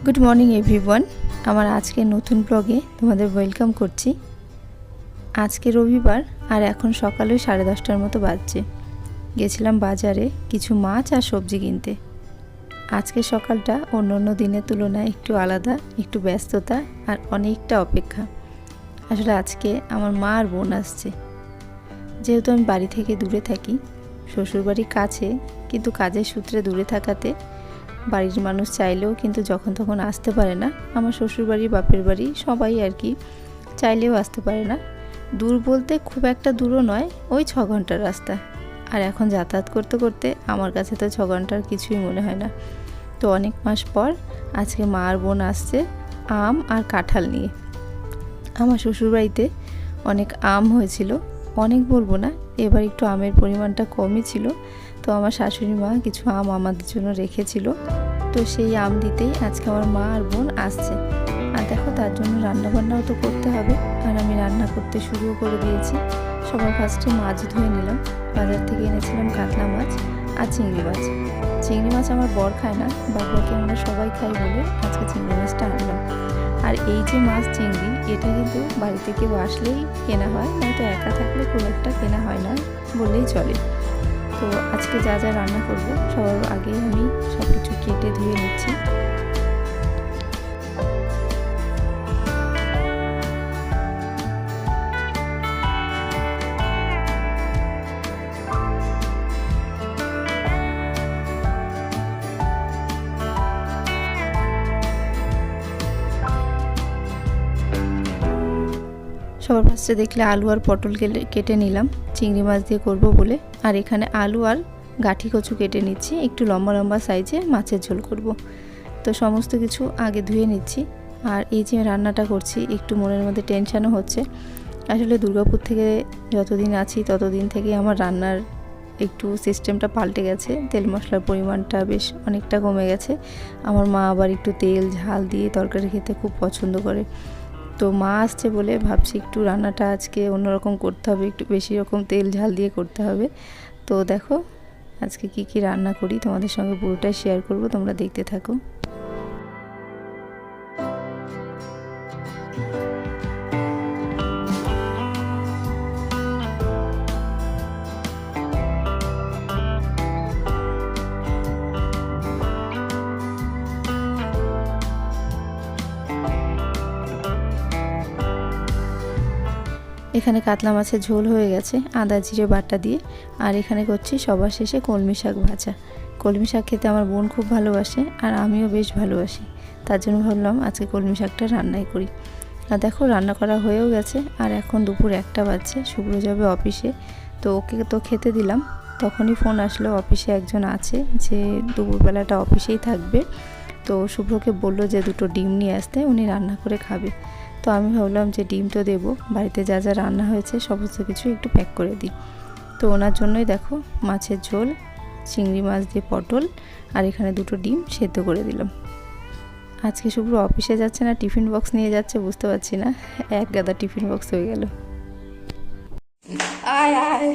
Good morning everyone. আমার আজকে নতুন ব্লগে তোমাদের ওয়েলকাম করছি। আজকে রবিবার আর এখন সকালে 10:30টার মতো বাজছে। গেছিলাম বাজারে কিছু মাছ আর সবজি কিনতে। আজকে সকালটা অন্য অন্য দিনের তুলনায় একটু আলাদা, একটু ব্যস্ততা আর অনেকটা অপেক্ষা। আসলে আজকে আমার মা আর বোন আসছে। যেহেতু আমি বাড়ি থেকে দূরে থাকি, শ্বশুরবাড়ি কাছে, কিন্তু কাজের সূত্রে দূরে থাকাতে বাড়ির মানুষ চাইলেও কিন্তু যখন তখন আসতে পারে না। আমার শ্বশুরবাড়ি, বাপের বাড়ি সবাই আর কি চাইলেও আসতে পারে না। দূর বলতে খুব একটা দূরও নয়, ওই 6 ঘন্টার রাস্তা। আর এখন যাতায়াত করতে করতে আমার কাছে তো 6 ঘন্টার কিছুই মনে হয় না। তো অনেক মাস পর আজকে মা আর বোন আসছে আম আর কাঁঠাল নিয়ে। আমার শ্বশুরবাড়িতে অনেক আম হয়েছিল, অনেক বলবো না, এবার একটু আমের পরিমাণটা কমই ছিল। তো আমার শাশুড়ি মা কিছু আম আমাদের জন্য রেখেছিল, তো সেই আম দিতেই আজকে আমার মা আর বোন আসছে। আর দেখো, তার জন্য রান্নাবান্নাও তো করতে হবে, আর আমি রান্না করতে শুরুও করে দিয়েছি। সবার ফার্স্টে মাছ ধুয়ে নিলাম। বাজার থেকে এনেছিলাম কাতলা মাছ আর চিংড়ি মাছ। চিংড়ি মাছ আমার বর খায় না, বাবাকে আমরা সবাই খাই বলে আজকে চিংড়ি মাছটা আনলাম। আর এই যে মাছ চিংড়ি, এটা কিন্তু বাড়িতে কেউ আসলেই কেনা হয়, নয়তো একা থাকলে খুব একটা কেনা হয় না বললেই চলে। তো আজকে যা যা রান্না করব সবার আগে আমি সব কিছু কেটে ধুয়ে নিচ্ছি। সবার ফার্স্টে দেখলে আলু আর পটল কেটে নিলাম চিংড়ি মাছ দিয়ে করব বলে। আর এখানে আলু আর গাঠি কচু কেটে নিচ্ছি, একটু লম্বা লম্বা সাইজে মাছের ঝোল করব। তো সমস্ত কিছু আগে ধুয়ে নিচ্ছি। আর এই যে রান্নাটা করছি, একটু মনের মধ্যে টেনশানও হচ্ছে। আসলে দুর্গাপুর থেকে যতদিন আছি ততদিন থেকে আমার রান্নার একটু সিস্টেমটা পাল্টে গেছে। তেল মশলার পরিমাণটা বেশ অনেকটা কমে গেছে। আমার মা আবার একটু তেল ঝাল দিয়ে তরকারি খেতে খুব পছন্দ করে। তো মা আসছে বলে ভাবছি একটু রান্নাটা আজকে অন্যরকম করতে হবে, একটু বেশি রকম তেল ঝাল দিয়ে করতে হবে। তো দেখো আজকে কি কি রান্না করি তোমাদের সঙ্গে পুরোটাই শেয়ার করব, তোমরা দেখতে থাকো। এখানে কাতলা মাছের ঝোল হয়ে গেছে আদা জিরে বাটা দিয়ে। আর এখানে করছি সবার শেষে কলমি শাক ভাজা। কলমি শাক খেতে আমার বোন খুব ভালোবাসে, আর আমিও বেশ ভালোবাসি। তার জন্য ভাবলাম আজকে কলমি শাকটা রান্নাই করি। আর দেখো রান্না করা হয়েও গেছে। আর এখন দুপুর 1টা বাজছে, শুভ্র যাবে অফিসে। তো ওকে তো খেতে দিলাম, তখনই ফোন আসলো অফিসে একজন আছে যে দুপুরবেলাটা অফিসেই থাকবে। তো শুভ্রকে বললো যে 2টো ডিম নিয়ে আসতে, উনি রান্না করে খাবে। তো আমি ভাবলাম যে ডিম তো দেবো, বাড়িতে যা যা রান্না হয়েছে সমস্ত কিছু একটু প্যাক করে দিই। তো ওনার জন্যই দেখো মাছের ঝোল, চিংড়ি মাছ দিয়ে পটল, আর এখানে 2টো ডিম সেদ্ধ করে দিলাম। আজকে শুভ্র অফিসে যাচ্ছে না টিফিন বক্স নিয়ে যাচ্ছে বুঝতে পারছি না, এক গাদা টিফিন বক্স হয়ে গেল। আয় আয়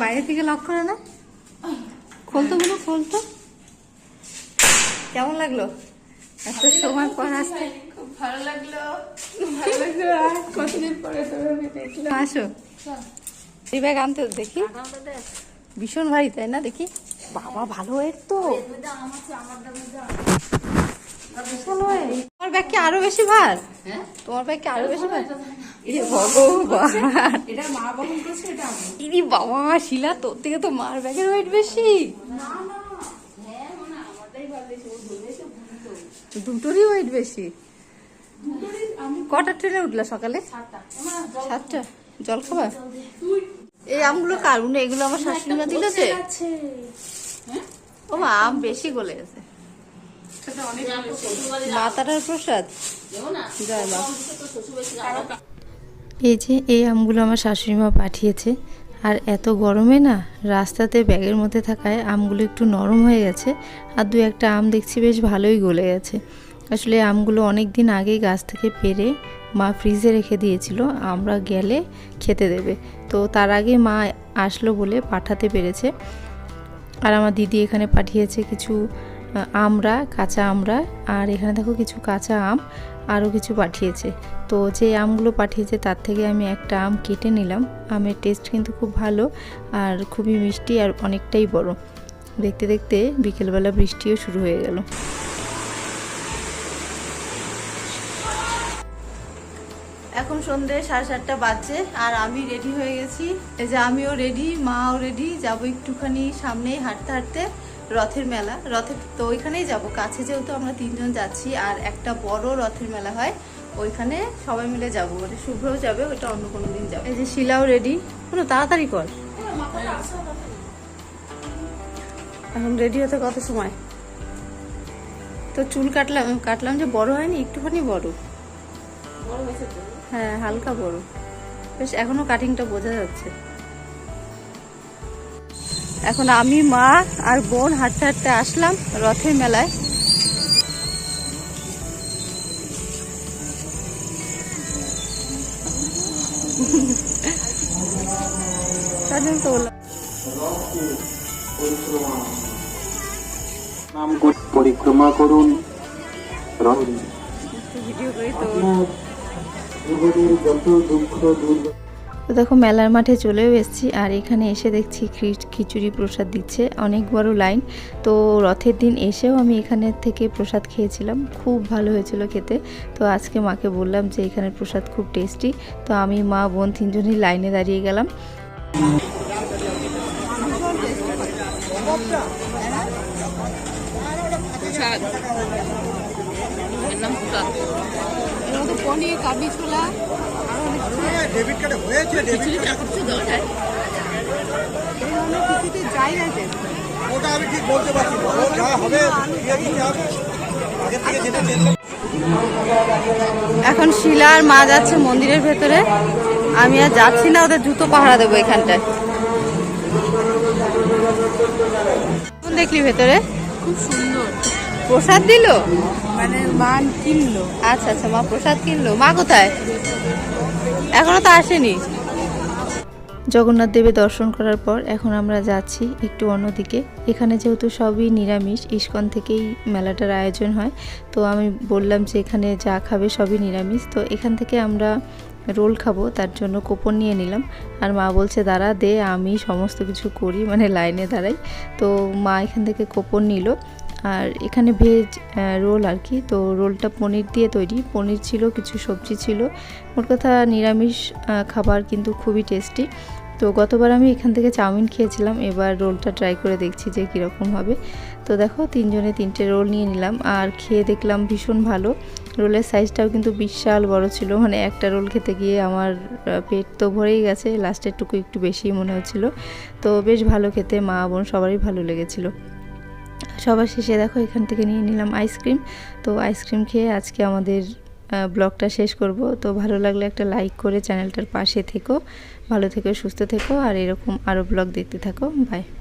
বাইরে থেকে লক করে না, খোলতো গুলো খোলতো। কেমন লাগলো এত সময় পর আসতে? খুব ভালো লাগলো, কতদিন পরে দেখলাম। আসো এই ব্যাগ আনতে দেখি, ভীষণ ভারী তাই না? দেখি বাবা ভালো ওয়েট তো, তোমার ব্যাগ কি আরো বেশি ভার? তোমার ব্যাগ কি আরো বেশি ভার? ভগবান, এটা মা বহন করছে, এটা আমি। ইনি বাবা শিলা, তোর থেকে তো মার ব্যাগের ওয়েট বেশি। দুটোরই ওয়েট বেশি। কটা ট্রেনে উঠলা সকালে? 7টা। জল খাবা? এই আমগুলো কার? এগুলো আমার শাশুড়িমা দিলেছে। ও মা, আম বেশি গলে গেছে। মা তারার প্রসাদ, জয় মা। এই যে এই আমগুলো আমার শাশুড়িমা পাঠিয়েছে। আর এত গরমে না রাস্তাতে ব্যাগের মধ্যে থাকায় আমগুলো একটু নরম হয়ে গেছে। আর 2-1টা আম দেখছি বেশ ভালোই গলে গেছে। আসলে আমগুলো অনেক দিন আগেই গাছ থেকে পেড়ে মা ফ্রিজে রেখে দিয়েছিল, আমরা গেলে খেতে দেবে। তো তার আগে মা আসলো বলে পাঠাতে পেরেছে। আর আমার দিদি এখানে পাঠিয়েছে কিছু আমড়া, কাঁচা আমড়া, আর এখানে দেখো কিছু কাঁচা আম আরও কিছু পাঠিয়েছে। তো যে আমগুলো পাঠিয়েছে তার থেকে আমি একটা আম কেটে নিলাম। আমের টেস্ট কিন্তু খুব ভালো আর খুবই মিষ্টি আর অনেকটাই বড়। দেখতে দেখতে বিকেলবেলা বৃষ্টিও শুরু হয়ে গেল। এখন সন্ধ্যে 7:30 বাজছে আর আমি রেডি হয়ে গেছি। এই যে আমিও রেডি, মাও রেডি, যাবো একটুখানি সামনেই হাঁটতে হাঁটতে রথের মেলা। রথের তো ওইখানেই যাব, কাছে যেহেতু আমরা 3 জন যাচ্ছি। আর একটা বড় রথের মেলা হয়, ওইখানে সবাই মিলে যাব, মানে শুভ্রও যাবে, ওইটা অন্য কোনো দিন যাবে। এই যে শিলাও রেডি, কোনো তাড়াতাড়ি কর। এখন রেডি হতে কত সময়? তো চুল কাটলাম যে বড় হয়নি, একটুখানি বড়। হ্যাঁ, হালকা বড়, বেশ এখনো কাটিংটা বোঝা যাচ্ছে। এখন আমি, মা আর বোন হাঁটতে হাঁটতে আসলাম রথের মেলায়। তার জন্য তো বললাম নাম পরিক্রমা করুন, ভিডিও করি তো। জীবনের যত দুঃখ দূর। তো দেখো মেলার মাঠে চলেও এসেছি আর এখানে এসে দেখছি খিচুড়ি প্রসাদ দিচ্ছে, অনেক বড় লাইন। তো রথের দিন এসেও আমি এখানে থেকে প্রসাদ খেয়েছিলাম, খুব ভালো হয়েছিল খেতে। তো আজকে মাকে বললাম যে এখানের প্রসাদ খুব টেস্টি। তো আমি, মা, বোন 3 জনই লাইনে দাঁড়িয়ে গেলাম। পনির, কাবলি ছোলা, ডেবিট কার্ডে হয়েছে, যাই আছে। ওটা আমি ঠিক বলতে পারছি না, ও যা হবে দিয়ে দিতে হবে। আগে থেকে যেটা চেঞ্জ। এখন শিলা আর মা যাচ্ছে মন্দিরের ভেতরে, আমি আর যাচ্ছি না, ওদের জুতো পাহারা দেবো এখানটায়। কোন দেখলি ভেতরে? খুব সুন্দর, প্রসাদ দিল, মানে মান কিনলো। আচ্ছা আচ্ছা, মা প্রসাদ কিনলো। মা কোথায়? এখনো তো আসেনি। জগন্নাথ দেবের দর্শন করার পর এখন আমরা যাচ্ছি একটু অন্যদিকে। এখানে যেহেতু সবই নিরামিষ, ইস্কন থেকেই মেলাটার আয়োজন হয়। তো আমি বললাম যে এখানে যা খাবে সবই নিরামিষ। তো এখান থেকে আমরা রোল খাবো, তার জন্য কুপন নিয়ে নিলাম। আর মা বলছে দাঁড়া দে, আমি সমস্ত কিছু করি, মানে লাইনে দাঁড়াই। তো মা এখান থেকে কুপন নিল। আর এখানে ভেজ রোল আর কি। তো রোলটা পনির দিয়ে তৈরি, পনির ছিল, কিছু সবজি ছিল, মোট কথা নিরামিষ খাবার, কিন্তু খুবই টেস্টি। তো গতবার আমি এখান থেকে চাউমিন খেয়েছিলাম, এবার রোলটা ট্রাই করে দেখছি যে কীরকম হবে। তো দেখো 3 জনে 3টে রোল নিয়ে নিলাম আর খেয়ে দেখলাম ভীষণ ভালো। রোলের সাইজটাও কিন্তু বিশাল বড় ছিল, মানে একটা রোল খেতে গিয়ে আমার পেট তো ভরেই গেছে, লাস্টের টুকু একটু বেশিই মনে হচ্ছিল। তো বেশ ভালো খেতে, মা বোন সবারই ভালো লেগেছিলো। সবার শেষে দেখো এখান থেকে নিয়ে নিলাম আইসক্রিম। তো আইসক্রিম খেয়ে আজকে আমাদের ব্লগটা শেষ করব। তো ভালো লাগলে একটা লাইক করে চ্যানেলটার পাশে থেকো, ভালো থেকো, সুস্থ থেকো, আর এরকম আরও ব্লগ দেখতে থাকো। বাই।